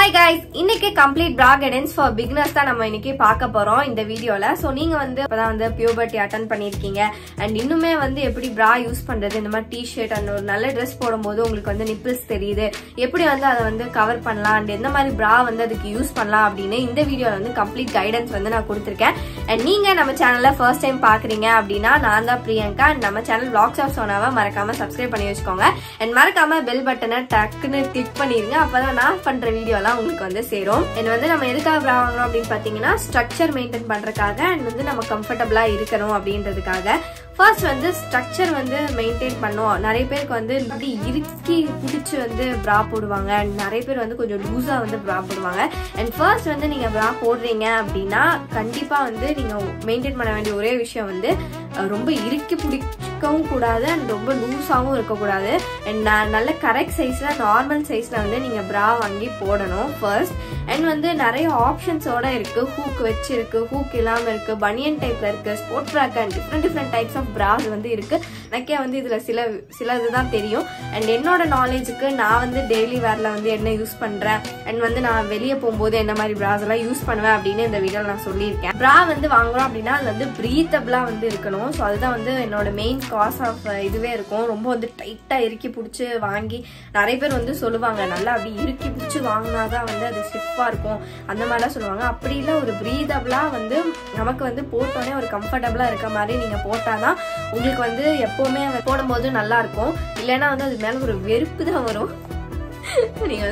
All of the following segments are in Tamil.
Hi guys, இன்னைக்கு complete bra guidance for beginners தான் நம்ம இன்னைக்கு பார்க்க போறோம் இந்த வீடியோல. சோ நீங்க வந்து இப்பதான் வந்து puberty attend பண்ணிருக்கீங்க and இன்னுமே வந்து எப்படி bra யூஸ் பண்றது, இந்த மாதிரி t-shirt and ஒரு நல்ல Dress போடும்போது உங்களுக்கு வந்து nipples தெரியுது, எப்படி வந்து அதை வந்து கவர் பண்ணலாம் and எந்த மாதிரி bra வந்து அதுக்கு யூஸ் பண்ணலாம் அப்படினு இந்த வீடியோல வந்து complete guidance வந்து நான் கொடுத்திருக்கேன். and நீங்க நம்ம சேனலை first time பாக்குறீங்க அப்படினா நான் தான் பிரியங்கா and நம்ம சேனல் Vlogsofsona மறக்காம subscribe பண்ணி வச்சுக்கோங்க and மறக்காம bell பட்டனை டக்குன்னு click பண்ணிருங்க. அப்பதான் நான் பண்ற வீடியோ உங்களுக்கு வந்து சேரும். and வந்து நம்ம எதுக்காக bra வாங்குறோம் அப்படினு பாத்தீங்கன்னா ஸ்ட்ரக்சர் மெயின்டைன் பண்றதுக்காக and வந்து நம்ம கம்ஃபர்ட்டபிளா இருக்கணும் அப்படின்றதுக்காக. ஃபர்ஸ்ட் வந்து ஸ்ட்ரக்சர் வந்து மெயின்டைன் பண்ணுவோம். நிறைய பேருக்கு வந்து இப்படி இறுக்கி பிடிச்சி வந்து bra போடுவாங்க and நிறைய பேர் வந்து கொஞ்சம் லூஸா வந்து bra போடுவாங்க. and ஃபர்ஸ்ட் வந்து நீங்க bra போடுறீங்க அப்படின்னா கண்டிப்பா வந்து நீங்க மெயின்டைன் பண்ண வேண்டிய ஒரே விஷயம் வந்து ரொம்ப இறுக்கி பிடிக்கவும் கூடாது and ரொம்ப லூஸாவும் இருக்கக்கூடாது. and நல்ல கரெக்ட் சைஸ்ல நார்மல் சைஸ்ல வந்து நீங்க bra வாங்கி போடணும் ஃபர்ஸ்ட். and வந்து நிறைய ஆப்ஷன்ஸோட இருக்கு. ஹூக் வச்சு இருக்கு, ஹூக் இல்லாம இருக்கு, பனியன் டைப்ல இருக்கு, sport track and different types of bras வந்து இருக்கு. எனக்கே வந்து இதுல சிலதுதான் தெரியும். அண்ட் என்னோட நாலேஜுக்கு நான் வந்து டெய்லி வேர்ல வந்து என்ன யூஸ் பண்றேன் அண்ட் வந்து நான் வெளியே போகும்போது என்ன மாதிரி பிராஸ் எல்லாம் யூஸ் பண்ணுவேன் அப்படின்னு இந்த வீடியோல நான் சொல்லியிருக்கேன். பிரா் வந்து வாங்குறோம் அப்படின்னா அது வந்து பிரீத்தபிளா வந்து இருக்கணும். ஸோ அதுதான் வந்து என்னோட மெயின் காஸ் ஆஃப் இதுவே இருக்கும். ரொம்ப வந்து டைட்டா இறுக்கி பிடிச்சி வாங்கி நிறைய பேர் வந்து சொல்லுவாங்க நல்லா அப்படி இறுக்கி பிடிச்சி வாங்கினாதான் வந்து அது ஸ்டிஃபா இருக்கும் அந்த மாதிரிலாம் சொல்லுவாங்க. அப்படி இல்லை, ஒரு பிரீதபிளா வந்து நமக்கு வந்து போட்டோன்னே ஒரு கம்ஃபர்டபிளா இருக்க மாதிரி நீங்க போட்டாதான் உங்களுக்கு வந்து எப்பவுமே போடும்போது நல்லா இருக்கும். இல்லைன்னா வந்து அது மேல ஒரு வெறுப்பு தான் வரும். நீங்க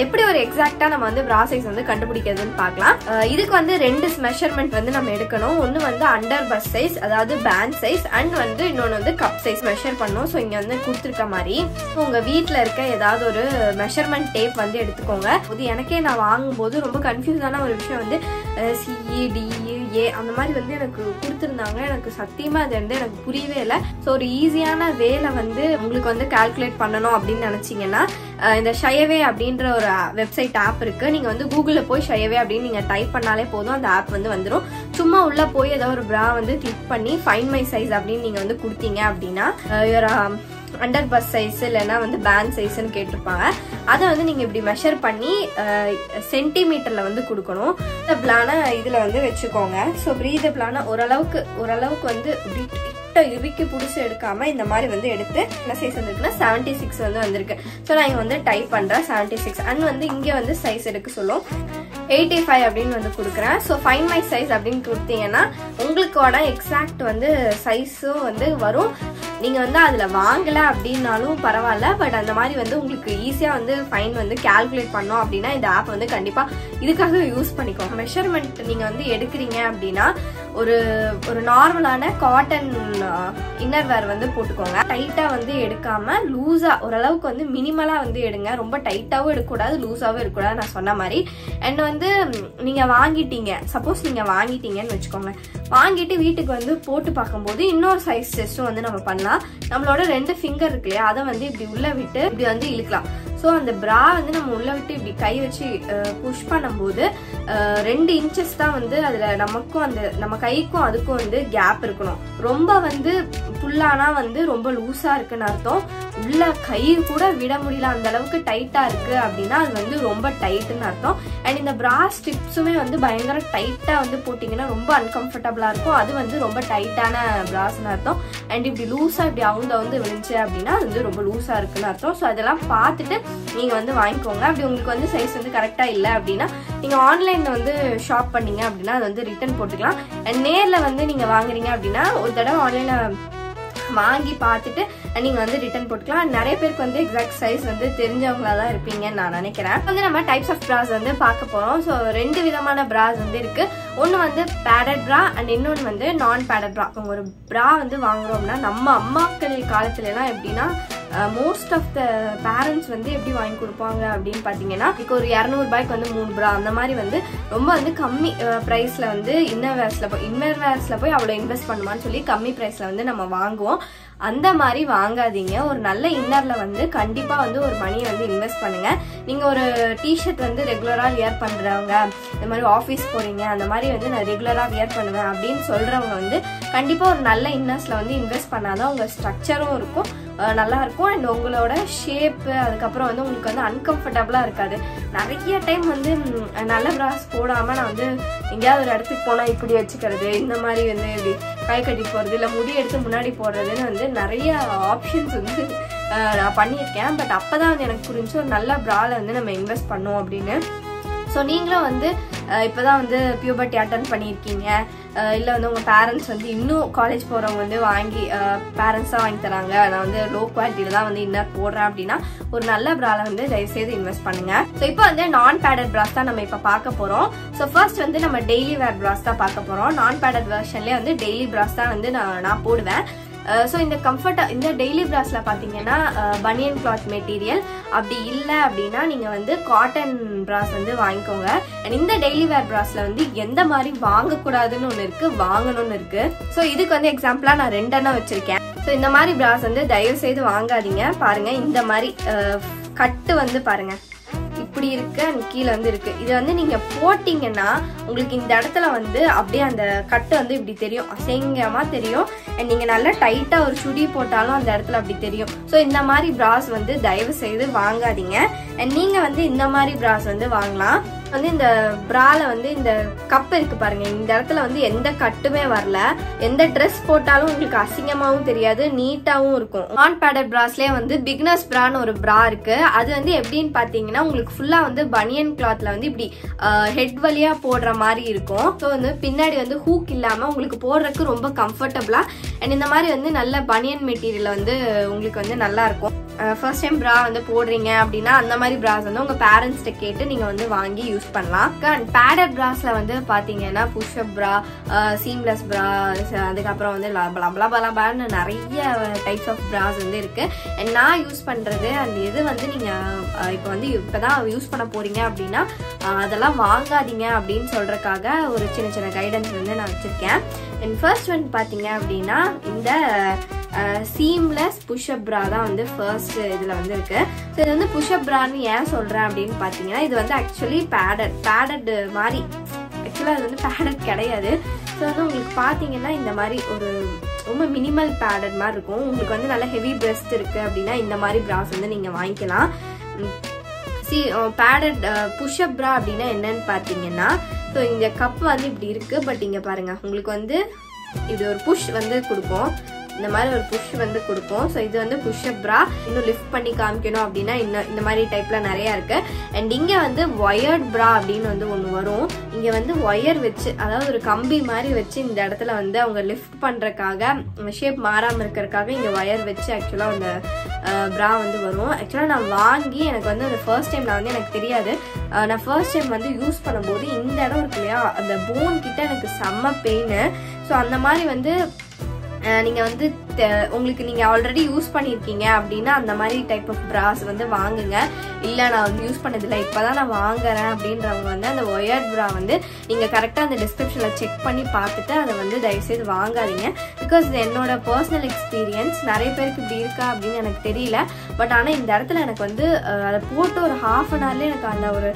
எப்படி ஒரு எக்ஸாக்டா நம்ம வந்து bra சைஸ் வந்து கண்டுபிடிக்கிறதுன்னு பார்க்கலாம். இதுக்கு வந்து ரெண்டு மெஷர்மெண்ட் வந்து நம்ம எடுக்கணும். ஒன்னு வந்து அண்டர் பஸ் சைஸ், அதாவது பேண்ட் சைஸ், அண்ட் வந்து இன்னொன்னு வந்து கப் சைஸ் மெஷர் பண்ணணும். ஸோ இங்க வந்து கொடுத்துருக்க மாதிரி உங்க வீட்டுல இருக்க ஏதாவது ஒரு மெஷர்மெண்ட் டேப் வந்து எடுத்துக்கோங்க. அது எனக்கே நான் வாங்கும்போது ரொம்ப கன்ஃபியூஸான ஒரு விஷயம் வந்து CEDA அந்த மாதிரி வந்து எனக்கு கொடுத்துருந்தாங்க. எனக்கு சத்தியமா அது வந்து எனக்கு புரியவே இல்லை. ஸோ ஒரு ஈஸியான வேலை வந்து உங்களுக்கு வந்து கால்குலேட் பண்ணணும் அப்படின்னு நினைச்சீங்கன்னா இந்த ஷயவே அப்படின்ற ஒரு வெப்சைட் ஆப் இருக்கு. நீங்க வந்து கூகுள்ல போய் ஷயவே அப்படின்னு நீங்க டைப் பண்ணாலே போதும், அந்த ஆப் வந்து வந்துடும். சும்மா உள்ள போய் ஏதாவது ஒரு bra வந்து கிளிக் பண்ணி ஃபைண்ட் மை சைஸ் அப்படின்னு நீங்க வந்து கொடுத்தீங்க அப்படின்னா அண்டர் பஸ் சைஸ் இல்லைன்னா வந்து பேண்ட் சைஸ்ன்னு கேட்டிருப்பாங்க. அதை வந்து நீங்க இப்படி மெஷர் பண்ணி சென்டிமீட்டர்ல வந்து கொடுக்கணும். பிரீதபிளான இதுல வந்து வச்சுக்கோங்க. ஸோ பிரீதபிளான ஓரளவுக்கு வந்து இறுக்கி புடிச்சு எடுக்காம இந்த மாதிரி வந்து எடுத்து என்ன சைஸ் வந்துருக்குன்னா 76 வந்து வந்திருக்கு. ஸோ நான் இங்க வந்து டைப் பண்றேன் 76 அண்ட் வந்து இங்க வந்து சைஸ் எடுக்க சொல்லும் 85 அப்படின்னு வந்து கொடுக்குறேன். ஸோ ஃபைண்ட் மை சைஸ் அப்படின்னு கொடுத்தீங்கன்னா உங்களுக்கோட எக்ஸாக்ட் வந்து சைஸும் வந்து வரும். நீங்க வந்து அதுல வாங்கல அப்படின்னாலும் பரவாயில்ல, பட் அந்த மாதிரி வந்து உங்களுக்கு ஈஸியா வந்து ஃபைன் வந்து கால்குலேட் பண்ணோம் அப்படின்னா இந்த ஆப் வந்து கண்டிப்பா இதுக்காக யூஸ் பண்ணிக்கோங்க. மெஷர்மெண்ட் நீங்க வந்து எடுக்கிறீங்க அப்படின்னா ஒரு நார்மலான காட்டன் இன்னர் வேர் வந்து போட்டுக்கோங்க. டைட்டா வந்து எடுக்காம லூஸா ஓரளவுக்கு வந்து மினிமலா வந்து எடுங்க. ரொம்ப டைட்டாவும் எடுக்கக்கூடாது, லூஸாவும் எடுக்கக்கூடாது நான் சொன்ன மாதிரி. அண்ட் வந்து நீங்க வாங்கிட்டீங்க, சப்போஸ் நீங்க வாங்கிட்டீங்கன்னு வச்சுக்கோங்க, வாங்கிட்டு வீட்டுக்கு வந்து போட்டு பார்க்கும்போது இன்னொரு சைஸ் டெஸ்ட்டும் வந்து நம்ம பண்ணலாம். நம்மளோட 2 ஃபிங்கர் இருக்கு இல்லையா, அதை வந்து இப்படி உள்ள விட்டு இப்படி வந்து இழுக்கலாம். ஸோ அந்த bra வந்து நம்ம உள்ள விட்டு இப்படி கை வச்சு புஷ் பண்ணும்போது 2 இன்ச்சஸ் தான் வந்து அதுல நமக்கும் அந்த நம்ம கைக்கும் அதுக்கும் வந்து கேப் இருக்கணும். ரொம்ப வந்து புல்லானா வந்து ரொம்ப லூஸா இருக்குன்னு அர்த்தம். உள்ள கை கூட விட முடியல அந்த அளவுக்கு டைட்டா இருக்கு அப்படின்னா அது வந்து ரொம்ப டைட்டுன்னு அர்த்தம். அண்ட் இந்த bra ஸ்ட்ரிப்ஸுமே வந்து பயங்கர டைட்டா வந்து போட்டீங்கன்னா ரொம்ப அன்கம்ஃபர்டபுளா இருக்கும். அது வந்து ரொம்ப டைட்டான பிராஸ்ன்னு அர்த்தம். அண்ட் இப்படி லூஸா இப்படி வந்து விழுந்துச்சு அப்படின்னா அது வந்து ரொம்ப லூஸா இருக்குன்னு அர்த்தம். ஸோ அதெல்லாம் பார்த்துட்டு நீங்க வந்து வாங்கிக்கோங்க. அப்படி உங்களுக்கு வந்து சைஸ் வந்து கரெக்டா இல்லை அப்படின்னா நீங்க ஆன்லைன்ல வந்து ஷாப் பண்ணீங்க அப்படின்னா அது வந்து ரிட்டர்ன் போட்டுக்கலாம். அண்ட் நேர்ல வந்து நீங்க வாங்குறீங்க அப்படின்னா ஒரு தடவை ஆன்லைன்ல வாங்கி பார்த்துட்டு நீங்க வந்து ரிட்டர்ன் போட்டுக்கலாம். நிறைய பேருக்கு வந்து எக்ஸாக்ட் சைஸ் வந்து தெரிஞ்சவங்களா தான் இருப்பீங்கன்னு நான் நினைக்கிறேன். வந்து நம்ம டைப்ஸ் ஆஃப் பிராஸ் வந்து பார்க்க போறோம். ஸோ 2 விதமான பிராஸ் வந்து இருக்கு. ஒன்னு வந்து பேடட் bra அண்ட் இன்னொன்னு வந்து நான் பேடட் bra. ஒரு bra வந்து வாங்குறோம்னா நம்ம அம்மாக்கள் காலத்துல எல்லாம் எப்படின்னா மோஸ்ட் ஆஃப் த பேரண்ட்ஸ் வந்து எப்படி வாங்கி கொடுப்பாங்க அப்படின்னு பாத்தீங்கன்னா ஒரு 200 ரூபாய்க்கு வந்து 3 bra அந்த மாதிரி வந்து ரொம்ப வந்து கம்மி பிரைஸ்ல வந்து இன்னர் வேர்ஸ்ல போய் அவ்வளவு இன்வெஸ்ட் பண்ணுமான்னு சொல்லி கம்மி பிரைஸ்ல வந்து நம்ம வாங்குவோம். அந்த மாதிரி வாங்காதீங்க. ஒரு நல்ல இன்னர்ல வந்து கண்டிப்பா வந்து ஒரு மணியை வந்து இன்வெஸ்ட் பண்ணுங்க. நீங்க ஒரு டிஷர்ட் வந்து ரெகுலரா வியர் பண்றவங்க, இந்த மாதிரி ஆஃபீஸ் போறீங்க, அந்த மாதிரி வந்து நான் ரெகுலரா வியர் பண்ணுவேன் அப்படின்னு சொல்றவங்க வந்து கண்டிப்பா ஒரு நல்ல இன்னர்ஸ்ல வந்து இன்வெஸ்ட் பண்ணாதான் உங்க ஸ்ட்ரக்சரும் இருக்கும், நல்லா இருக்கும். அண்ட் உங்களோட ஷேப்பு அதுக்கப்புறம் வந்து உங்களுக்கு வந்து அன்கம்ஃபர்டபுளா இருக்காது. நிறைய டைம் வந்து நல்ல பிராஸ் போடாம நான் வந்து எங்கேயாவது ஒரு இடத்துக்கு போனா இப்படி வச்சுக்கிறது, இந்த மாதிரி வந்து இப்படி கை கட்டி போறது, இல்லை முடி எடுத்து முன்னாடி போடுறதுன்னு வந்து நிறைய ஆப்ஷன்ஸ் வந்து நான் பண்ணியிருக்கேன். பட் அப்பதான் வந்து எனக்கு புரிஞ்சு ஒரு நல்ல பிரால வந்து நம்ம இன்வெஸ்ட் பண்ணோம் அப்படின்னு. ஸோ நீங்களும் வந்து இப்போதான் வந்து பியூபர்ட்டி அட்டன் பண்ணியிருக்கீங்க, இல்லை வந்து உங்கள் பேரண்ட்ஸ் வந்து இன்னும் காலேஜ் போகிறவங்க வந்து வாங்கி பேரண்ட்ஸாக வாங்கி தராங்க, நான் வந்து லோ குவாலிட்டியில் தான் வந்து இன்னர் போடுறேன் அப்படின்னா ஒரு நல்ல பிரால வந்து தயவுசெய்து இன்வெஸ்ட் பண்ணுங்க. ஸோ இப்போ வந்து நான் பேடட் பிராஸ் தான் நம்ம இப்போ பார்க்க போகிறோம். ஸோ ஃபர்ஸ்ட் வந்து நம்ம டெய்லி வேர் பிராஸ் தான் பார்க்க போகிறோம். நான் பேடட் வெர்ஷன்லேயே வந்து டெய்லி பிராஸ் தான் வந்து நான் போடுவேன். ஸோ இந்த இந்த டெய்லி பிராஸ்ல பார்த்தீங்கன்னா பனியன் கிளாத் மெட்டீரியல், அப்படி இல்லை அப்படின்னா நீங்கள் வந்து காட்டன் பிராஸ் வந்து வாங்கிக்கோங்க. அண்ட் இந்த டெய்லி வேர் பிராஸ்ல வந்து எந்த மாதிரி வாங்கக்கூடாதுன்னு ஒன்று இருக்கு, வாங்கணும்னு இருக்கு. ஸோ இதுக்கு வந்து எக்ஸாம்பிளா நான் 2 எண்ணம் வச்சிருக்கேன். ஸோ இந்த மாதிரி பிராஸ் வந்து தயவு செய்து வாங்காதீங்க. பாருங்க இந்த மாதிரி கட்டு வந்து பாருங்க இப்படி இருக்கு, அண்ட் கீழே வந்து இருக்கு. இதை வந்து நீங்க போட்டீங்கன்னா உங்களுக்கு இந்த இடத்துல வந்து அப்படியே அந்த கட்டு வந்து இப்படி தெரியும், அசிங்கமா தெரியும். அண்ட் நீங்க நல்லா டைட்டா ஒரு சுடி போட்டாலும் அந்த இடத்துல அப்படி தெரியும். ஸோ இந்த மாதிரி பிராஸ் வந்து தயவு செய்து வாங்காதீங்க. அண்ட் நீங்க வந்து இந்த மாதிரி பிராஸ் வந்து வாங்கலாம். வந்து இந்த பிரால வந்து இந்த கப் இருக்கு பாருங்க, இந்த இடத்துல வந்து எந்த கட்டுமே வரல. எந்த ட்ரெஸ் போட்டாலும் உங்களுக்கு அசிங்கமாவும் தெரியாது, நீட்டாவும் இருக்கும். நான் பேடட் பிராஸ்லயே வந்து பிகினர்ஸ் பிரான்னு ஒரு பிரா இருக்கு. அது வந்து எப்படின்னு பாத்தீங்கன்னா உங்களுக்கு ஃபுல்லா வந்து பனியன் கிளாத்ல வந்து இப்படி ஹெட் வழியா போடுற மாதிரி இருக்கும். ஸோ வந்து பின்னாடி வந்து ஹூக் இல்லாம உங்களுக்கு போடுறதுக்கு ரொம்ப கம்ஃபர்டபுளா. அண்ட் இந்த மாதிரி வந்து நல்ல பனியன் மெட்டீரியல் வந்து உங்களுக்கு வந்து நல்லா இருக்கும். ஃபர்ஸ்ட் டைம் பிரா வந்து போடுறீங்க அப்படின்னா அந்த மாதிரி பிராஸ் வந்து உங்க பேரண்ட்ஸ்ட கேட்டு நீங்க வந்து வாங்கி யூஸ் பண்ணலாம். அண்ட் பேடட் பிராஸ்ல வந்து பாத்தீங்கன்னா புஷ்அப் பிரா, சீம்லெஸ் பிரா, அதுக்கப்புறம் வந்து பலபலபலன்னு நிறைய டைப்ஸ் ஆஃப் பிராஸ் வந்து இருக்கு. அண்ட் நான் யூஸ் பண்றது அந்த இது வந்து நீங்க இப்பதான் யூஸ் பண்ண போறீங்க அப்படின்னா அதெல்லாம் வாங்காதீங்க அப்படின்னு சொல்றதுக்காக ஒரு சின்ன சின்ன கைடன்ஸ் வந்து நான் வச்சிருக்கேன். அண்ட் ஃபர்ஸ்ட் வந்து பாத்தீங்க அப்படின்னா இந்த சீம்லெஸ் புஷ்அப் பிரா தான் வந்து ஃபர்ஸ்ட் இதுல வந்து இருக்கு. ஸோ இது வந்து புஷ்அப் பிரான்னு ஏன் சொல்றேன் அப்படின்னு பாத்தீங்கன்னா இது வந்து ஆக்சுவலி பேடட் மாதிரி, ஆக்சுவலா இது வந்து பேடட் கிடையாது. ஸோ வந்து உங்களுக்கு பாத்தீங்கன்னா இந்த மாதிரி ஒரு ரொம்ப மினிமல் பேடட் மாதிரி இருக்கும். உங்களுக்கு வந்து நல்ல ஹெவி பிரெஸ்ட் இருக்கு அப்படின்னா இந்த மாதிரி பிராஸ் வந்து நீங்க வாங்கிக்கலாம். பேடட் புஷ்அப் பிரா அப்படின்னா என்னன்னு பாத்தீங்கன்னா ஸோ இந்த கப் வந்து இப்படி இருக்கு. பட் இங்க பாருங்க உங்களுக்கு வந்து இப்படி ஒரு புஷ் வந்து கொடுக்கும், இந்த மாதிரி ஒரு புஷ் வந்து கொடுக்கும். ஸோ இது வந்து புஷ்அப் பிரா. இன்னும் லிஃப்ட் பண்ணி காமிக்கணும் அப்படின்னா இன்னும் இந்த மாதிரி டைப்ல நிறைய இருக்கு. அண்ட் இங்க வந்து ஒயர்ட் பிரா அப்படின்னு வந்து ஒன்று வரும். இங்க வந்து ஒயர் வச்சு, அதாவது ஒரு கம்பி மாதிரி வச்சு இந்த இடத்துல வந்து அவங்க லிஃப்ட் பண்றதுக்காக, ஷேப் மாறாம இருக்கிறதுக்காக இங்க ஒயர் வச்சு ஆக்சுவலா அந்த பிரா வந்து வரும். ஆக்சுவலா நான் வாங்கி எனக்கு வந்து அந்த ஃபர்ஸ்ட் டைம் நான் வந்து எனக்கு தெரியாது. நான் ஃபர்ஸ்ட் டைம் வந்து யூஸ் பண்ணும்போது இந்த இடம் இருக்கு இல்லையா, அந்த போன் கிட்ட எனக்கு செம்ம பெயின். ஸோ அந்த மாதிரி வந்து நீங்க வந்து உங்களுக்கு நீங்க ஆல்ரெடி யூஸ் பண்ணிருக்கீங்க அப்படின்னா அந்த மாதிரி டைப் ஆஃப் பிராஸ் வந்து வாங்குங்க. இல்ல நான் வந்து யூஸ் பண்ணதில்லை இப்பதான் நான் வாங்குறேன் அப்படின்றவங்க வந்து அந்த ஒயர்ட் பிரா வந்து நீங்க கரெக்டா அந்த டிஸ்கிரிப்ஷன்ல செக் பண்ணி பார்த்துட்டு அதை வந்து தயவுசெய்து வாங்காதீங்க. பிகாஸ் என்னோட பர்சனல் எக்ஸ்பீரியன்ஸ், நிறைய பேருக்கு இப்படி இருக்கா அப்படின்னு எனக்கு தெரியல. பட் ஆனா இந்த இடத்துல எனக்கு வந்து அதை போட்டு ஒரு ½ an hourல எனக்கு அந்த ஒரு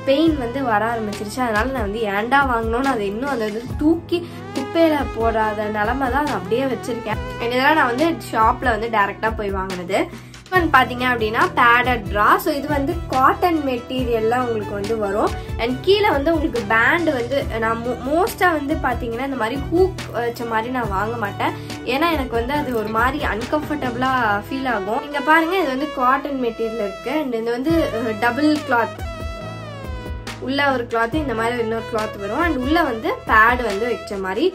பெயின் வந்து வர ஆரம்பிச்சிருச்சு. அதனால நான் வந்து ஏண்டா வாங்கணும்னு அதை இன்னும் அந்த இது தூக்கி குப்பையில போடாத நிலைமை தான் அதை அப்படியே வச்சிருக்கேன். இதெல்லாம் நான் வந்து ஷாப்ல வந்து டைரக்டா போய் வாங்கினது. பாத்தீங்க அப்படின்னா பேடட் பிரா. ஸோ இது வந்து காட்டன் மெட்டீரியல்ல உங்களுக்கு வந்து வரும். அண்ட் கீழே வந்து உங்களுக்கு பேண்ட் வந்து நான் மோஸ்டா வந்து பாத்தீங்கன்னா இந்த மாதிரி ஹூக் வச்ச மாதிரி நான் வாங்க மாட்டேன். ஏன்னா எனக்கு வந்து அது ஒரு மாதிரி அன்கம்ஃபர்டபுளா ஃபீல் ஆகும். நீங்க பாருங்க இது வந்து காட்டன் மெட்டீரியல் இருக்கு. அண்ட் இது வந்து டபுள் கிளாத், உள்ள ஒரு கிளாத், இந்த மாதிரி இன்னொரு கிளாத் வரும். அண்ட் உள்ள வந்து பேட் வந்து வச்ச மாதிரி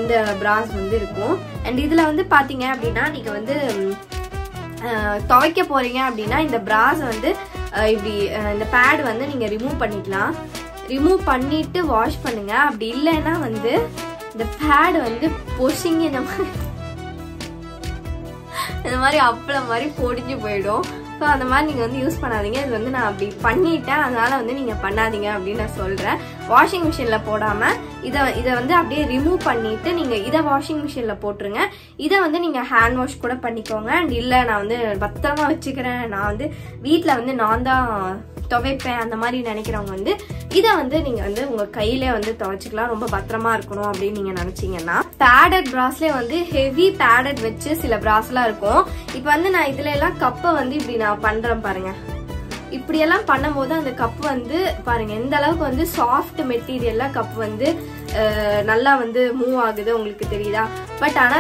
இந்த பிராஸ் வந்து இருக்கும். அண்ட் இதுல வந்து பாத்தீங்க அப்படின்னா நீங்க வந்து துவைக்க போறீங்க அப்படின்னா இந்த பிராஸ் வந்து இப்படி இந்த பேட் வந்து நீங்க ரிமூவ் பண்ணிக்கலாம். ரிமூவ் பண்ணிட்டு வாஷ் பண்ணுங்க. அப்படி இல்லைன்னா வந்து இந்த பேட் வந்து பொசிங்க இந்த மாதிரி அப்பளம் மாதிரி பொடிஞ்சு போயிடும். ஸோ அந்த மாதிரி நீங்கள் வந்து யூஸ் பண்ணாதீங்க. இது வந்து நான் அப்படி பண்ணிட்டேன், அதனால வந்து நீங்கள் பண்ணாதீங்க அப்படின்னு நான் சொல்கிறேன். வாஷிங் மிஷினில் போடாமல் இதை வந்து அப்படியே ரிமூவ் பண்ணிட்டு நீங்கள் இதை வாஷிங் மிஷினில் போட்டுருங்க. இதை வந்து நீங்கள் ஹேண்ட் வாஷ் கூட பண்ணிக்கோங்க. அண்ட் இல்லை நான் வந்து பத்திரமா வச்சுக்கிறேன், நான் வந்து வீட்டில் வந்து நான் தான் துவைப்பேன் அந்த மாதிரி நினைக்கிறவங்க வந்து இதை வந்து நீங்கள் வந்து உங்கள் கையிலே வந்து துவைச்சிக்கலாம். ரொம்ப பத்திரமா இருக்கணும் அப்படின்னு நீங்கள் நினச்சிங்கன்னா பேடட் பிராஸ்லயே வந்து ஹெவி பேடட் வச்சு சில பிராஸ்லாம் இருக்கும். இப்போ வந்து நான் இதுல எல்லாம் கப்பை வந்து இப்படி நான் பண்றேன் பாருங்க. இப்படி எல்லாம் பண்ணும்போது அந்த கப் வந்து பாருங்க எந்த அளவுக்கு வந்து சாஃப்ட் மெட்டீரியல்ல கப் வந்து நல்லா வந்து மூவ் ஆகுது உங்களுக்கு தெரியுதா. பட் ஆனா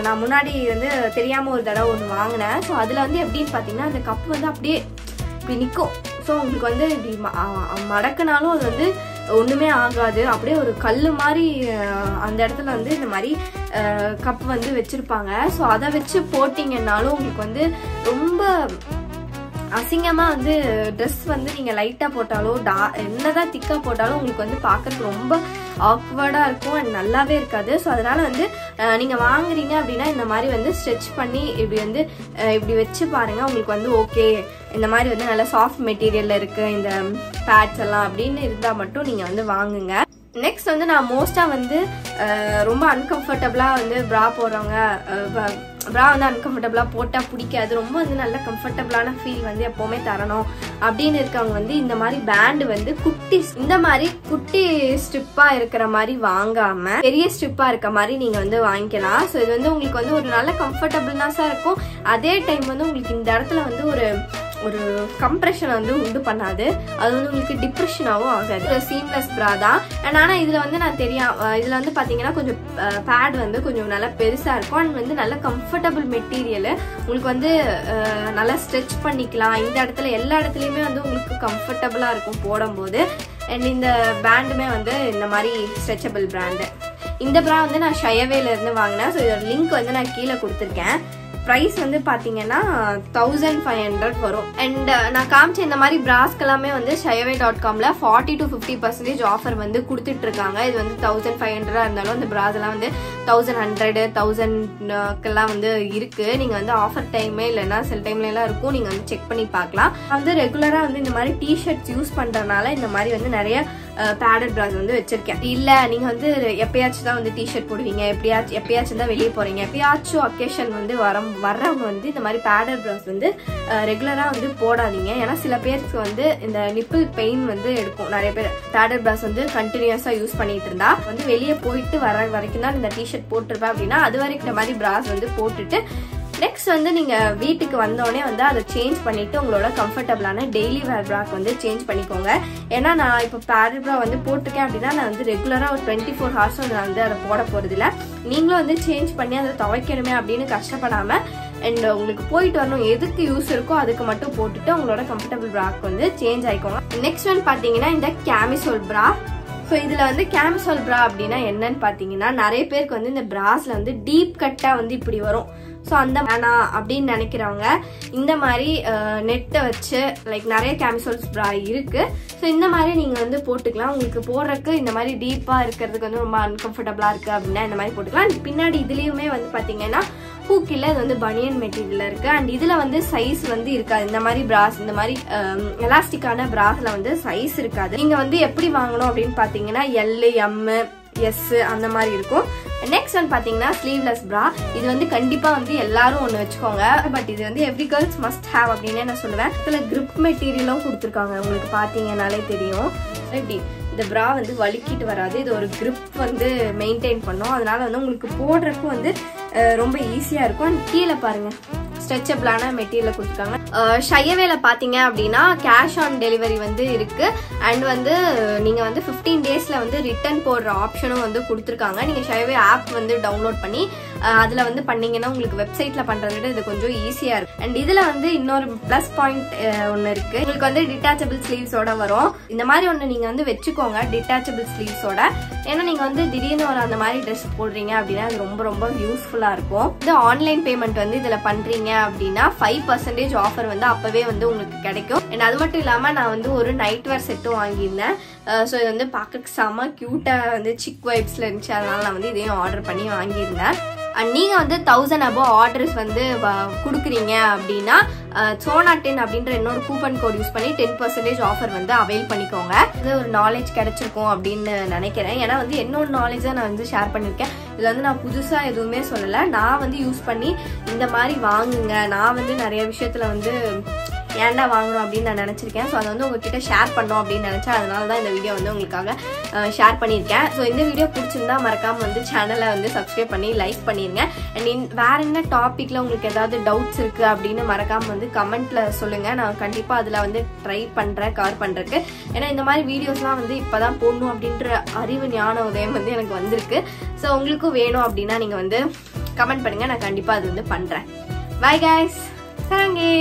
நான் முன்னாடி வந்து தெரியாம ஒரு தடவை ஒன்று வாங்கினேன். ஸோ அதுல வந்து எப்படின்னு பாத்தீங்கன்னா அந்த கப் வந்து அப்படியே இப்படி நிற்கும். ஸோ உங்களுக்கு வந்து இப்படி மடக்குனாலும் அது வந்து ஒண்ணுமே ஆகாது. அப்படியே ஒரு கல்லு மாதிரி அந்த இடத்துல வந்து இந்த மாதிரி கப் வந்து வச்சிருப்பாங்க. ஸோ அதை வச்சு போட்டீங்கன்னாலும் உங்களுக்கு வந்து ரொம்ப அசிங்கமா வந்து ட்ரெஸ் வந்து நீங்க லைட்டா போட்டாலோ என்னதான் திக்கா போட்டாலும் உங்களுக்கு வந்து பாக்குறதுக்கு ரொம்ப ஆக்வர்டா இருக்கும் அண்ட் நல்லாவே இருக்காது. ஸோ அதனால வந்து நீங்க வாங்குறீங்க அப்படின்னா இந்த மாதிரி வந்து ஸ்ட்ரெச் பண்ணி இப்படி வந்து இப்படி வச்சு பாருங்க. உங்களுக்கு வந்து ஓகே இந்த மாதிரி வந்து நல்ல சாஃப்ட் மெட்டீரியல்ல இருக்கு இந்த பேட்ஸ் எல்லாம் அப்படின்னு இருந்தா மட்டும் நீங்க வந்து வாங்குங்க. நெக்ஸ்ட் வந்து நான் மோஸ்டா வந்து ரொம்ப அன்கம்ஃபர்டபுளா வந்து பிரா போடுறவங்க பிரா வந்து அன்கம்ஃபர்டபுளா போட்டா பிடிக்காது, ரொம்ப வந்து நல்ல கம்ஃபர்டபுளான ஃபீல் வந்து எப்பவுமே தரணும் அப்படின்னு இருக்கவங்க வந்து இந்த மாதிரி பேண்ட் வந்து இந்த மாதிரி குட்டி ஸ்ட்ரிப்பா இருக்கிற மாதிரி வாங்காம பெரிய ஸ்ட்ரிப்பா இருக்க மாதிரி நீங்க வந்து வாங்கிக்கலாம். ஸோ இது வந்து உங்களுக்கு வந்து ஒரு நல்ல கம்ஃபர்டபுள்னஸா இருக்கும். அதே டைம் வந்து உங்களுக்கு இந்த இடத்துல வந்து ஒரு கம்ப்ரெஷன் வந்து உண்டு பண்ணாது. அது வந்து உங்களுக்கு டிப்ரெஷனாவும் ஆகாது. சீம்லெஸ் பிரா தான். ஆனா இதுல வந்து இதுல வந்து பாத்தீங்கன்னா கொஞ்சம் பேட் வந்து கொஞ்சம் நல்லா பெருசா இருக்கும் அண்ட் வந்து நல்ல கம்ஃபர்டபுள் மெட்டீரியல். உங்களுக்கு வந்து நல்லா ஸ்ட்ரெச் பண்ணிக்கலாம். இந்த இடத்துல எல்லா இடத்துலயுமே வந்து உங்களுக்கு கம்ஃபர்டபுளா இருக்கும் போடும்போது. அண்ட் இந்த பேண்டுமே வந்து இந்த மாதிரி ஸ்ட்ரெச்சபிள் பிராண்டு. இந்த பிரா வந்து நான் ஷயவேல இருந்து வாங்கினேன். ஸோ இதோட லிங்க் வந்து நான் கீழே கொடுத்துருக்கேன். பிரைஸ் வந்து பாத்தீங்கன்னா 1500 வரும். அண்ட் நான் காமிச்ச இந்த மாதிரி பிராஸ்க்கு எல்லாமே வந்து shayaway.comல 40 to 50% ஆஃபர் வந்து கொடுத்துட்டு இருக்காங்க. இது வந்து 1500 இருந்தாலும் அந்த பிராஸ் எல்லாம் வந்து 1100 1000 வந்து இருக்கு. நீங்க வந்து ஆஃபர் டைமே இல்லைன்னா சில டைம்ல எல்லாம் இருக்கும். நீங்க வந்து செக் பண்ணி பார்க்கலாம். வந்து ரெகுலரா வந்து இந்த மாதிரி டிஷர்ட்ஸ் யூஸ் பண்றதுனால இந்த மாதிரி வந்து நிறைய பேடட் பிராஸ் வந்து வச்சிருக்கேன். இல்ல நீங்க வந்து எப்பயாச்சும் தான் வந்து டிஷர்ட் போடுவீங்க, எப்பயாச்சும் தான் வெளியே போறீங்க, எப்பயாச்சும் அக்கேஷன் வந்து வர்றவங்க வந்து இந்த மாதிரி பேடட் பிராஸ் வந்து ரெகுலரா வந்து போடாதீங்க. ஏன்னா சில பேருக்கு வந்து இந்த நிப்பிள் பெயின் வந்து எடுக்கும். நிறைய பேர் பேடட் பிராஸ் வந்து கண்டினியூஸா யூஸ் பண்ணிட்டு இருந்தா வந்து வெளியே போயிட்டு வர வரைக்கும் தான் இந்த டிஷர்ட் போட்டிருப்பேன் அப்படின்னா அது வரைக்கும் இந்த மாதிரி பிராஸ் வந்து போட்டுட்டு நெக்ஸ்ட் வந்து நீங்க வீட்டுக்கு வந்தோடனே வந்து அதை சேஞ்ச் பண்ணிட்டு உங்களோட கம்ஃபர்டபுளான டெய்லி வேர் பிராக் வந்து சேஞ்ச் பண்ணிக்கோங்க. ஏன்னா நான் இப்போ பேடட் பிரா வந்து போட்டிருக்கேன் அப்படின்னா நான் வந்து ரெகுலரா ஒரு 24 hours நான் வந்து அதை போட போறது இல்லை. நீங்களும் வந்து சேஞ்ச் பண்ணி அதை துவைக்கணுமே அப்படின்னு கஷ்டப்படாம அண்ட் உங்களுக்கு போயிட்டு வரணும் எதுக்கு யூஸ் இருக்கோ அதுக்கு மட்டும் போட்டுட்டு உங்களோட கம்ஃபர்டபுள் பிராக் வந்து சேஞ்ச் ஆயிக்கோங்க. நெக்ஸ்ட் ஒன் பாத்தீங்கன்னா இந்த கேமிசோல் பிரா. ஸோ இதுல வந்து கேமிசோல் பிரா அப்படின்னா என்னன்னு பாத்தீங்கன்னா நிறைய பேருக்கு வந்து இந்த பிராஸ்ல வந்து டீப் கட்டா வந்து இப்படி வரும். ஸோ அந்த வேணாம் அப்படின்னு நினைக்கிறவங்க இந்த மாதிரி நெட்டை வச்சு லைக் நிறைய கேமிசோல்ஸ் பிரா இருக்கு. ஸோ இந்த மாதிரி நீங்க வந்து போட்டுக்கலாம். உங்களுக்கு போடுறதுக்கு இந்த மாதிரி டீப்பா இருக்கிறதுக்கு வந்து ரொம்ப அன்கம்ஃபர்டபுளா இருக்கு அப்படின்னா இந்த மாதிரி போட்டுக்கலாம். பின்னாடி இதுலயுமே வந்து பாத்தீங்கன்னா ஹூக் இல்ல, இது வந்து பனியன் மெட்டீரியல் இருக்கு. அண்ட் இதுல வந்து சைஸ் வந்து இருக்காது. இந்த மாதிரி பிராஸ் இந்த மாதிரி எலாஸ்டிக்கான பிராஸ்ல வந்து சைஸ் இருக்காது. நீங்க வந்து எப்படி வாங்கணும் அப்படின்னு பாத்தீங்கன்னா எல், எம், எஸ் அந்த மாதிரி இருக்கும். நெக்ஸ்ட் ஒன் பாத்தீங்கன்னா ஸ்லீவ்லெஸ் பிரா. இது வந்து கண்டிப்பா வந்து எல்லாரும் ஒண்ணு வச்சுக்கோங்க. பட் இது வந்து எவ்ரி கேர்ள்ஸ் மஸ்ட் ஹேவ் அப்படின்னு நான் சொல்லுவேன். இதுல கிரிப் மெட்டீரியலும் கொடுத்துருக்காங்க. உங்களுக்கு பாத்தீங்கன்னாலே தெரியும். இப்படி இந்த பிரா வந்து வலிக்கிட்டு வராது. இது ஒரு கிரிப் வந்து மெயின்டைன் பண்ணும். அதனால வந்து உங்களுக்கு போடுறதுக்கு வந்து ரொம்ப ஈஸியா இருக்கும். அண்ட் கீழே பாருங்க ஸ்ட்ரெச்சபிளான மெட்டீரியல் கொடுத்துருக்காங்க. ஷயவேல பாத்தீங்க அப்படின்னா கேஷ் ஆன் டெலிவரி வந்து இருக்கு. அண்ட் வந்து நீங்க வந்து 15 daysல வந்து ரிட்டர்ன் போடுற ஆப்ஷனும் வந்து கொடுத்துருக்காங்க. நீங்க ஷயவே ஆப் வந்து டவுன்லோட் பண்ணி அதுல வந்து பண்ணீங்கன்னா உங்களுக்கு வெப்சைட்ல பண்றதை விட இது கொஞ்சம் ஈஸியா இருக்கும். அண்ட் இதுல வந்து இன்னொரு பிளஸ் பாயிண்ட் ஒன்னு இருக்கு. உங்களுக்கு வந்து டிட்டாச்சபிள் ஸ்லீவ்ஸோட வரும். இந்த மாதிரி ஒண்ணு நீங்க வந்து வச்சுக்கோங்க டிட்டாச்சபிள் ஸ்லீவ்ஸோட. ஏன்னா நீங்க வந்து திடீர்னு ஒரு அந்த மாதிரி ட்ரெஸ் போடுறீங்க அப்படின்னா அது ரொம்ப ரொம்ப யூஸ்ஃபுல்லா இருக்கும். இது ஆன்லைன் பேமெண்ட் வந்து இதுல பண்றீங்க அப்படின்னா 5% ஆஃபர் வந்து அப்பவே வந்து உங்களுக்கு கிடைக்கும். அது மட்டும் இல்லாம நான் வந்து ஒரு நைட்வேர் செட்டும் வாங்கியிருந்தேன். ஸோ இது வந்து பார்க்க செம கியூட்டா வந்து சிக் வைப்ஸ்ல இருந்துச்சு. அதனால நான் வந்து இதையும் ஆர்டர் பண்ணி வாங்கியிருந்தேன். அண்ட் நீங்க வந்து 1000 above ஆர்டர்ஸ் வந்து கொடுக்குறீங்க அப்படின்னா Sona10 அப்படின்ற இன்னொரு கூப்பன் கோட் யூஸ் பண்ணி 10% ஆஃபர் வந்து அவைல் பண்ணிக்கோங்க. இது ஒரு நாலேஜ் கிடைச்சிருக்கும் அப்படின்னு நினைக்கிறேன். ஏன்னா வந்து என்னோட நாலேஜை நான் வந்து ஷேர் பண்ணிருக்கேன். இதுல வந்து நான் புதுசா எதுவுமே சொல்லல. நான் வந்து யூஸ் பண்ணி இந்த மாதிரி வாங்குங்க. நான் வந்து நிறைய விஷயத்துல வந்து ஏன்டா வாங்கணும் அப்படின்னு நான் நினச்சிருக்கேன். ஸோ அதை வந்து உங்ககிட்ட ஷேர் பண்ணோம் அப்படின்னு நினச்சேன். அதனால தான் இந்த வீடியோ வந்து உங்களுக்காக ஷேர் பண்ணியிருக்கேன். ஸோ இந்த வீடியோ பிடிச்சிருந்தா மறக்காமல் வந்து சேனலை வந்து சப்ஸ்கிரைப் பண்ணி லைக் பண்ணிடுங்க. அண்ட் வேற என்ன டாப்பிக்கில் உங்களுக்கு ஏதாவது டவுட்ஸ் இருக்குது அப்படின்னு மறக்காமல் வந்து கமெண்ட்டில் சொல்லுங்கள். நான் கண்டிப்பாக அதில் வந்து ட்ரை பண்ணுறேன் கவர் பண்ணுறதுக்கு. ஏன்னா இந்த மாதிரி வீடியோஸ்லாம் வந்து இப்போ தான் போடணும் அப்படின்ற அறிவு ஞான உதயம் வந்து எனக்கு வந்திருக்கு. ஸோ உங்களுக்கும் வேணும் அப்படின்னா நீங்கள் வந்து கமெண்ட் பண்ணுங்கள். நான் கண்டிப்பாக அது வந்து பண்ணுறேன். Bye guys. சாங்கே.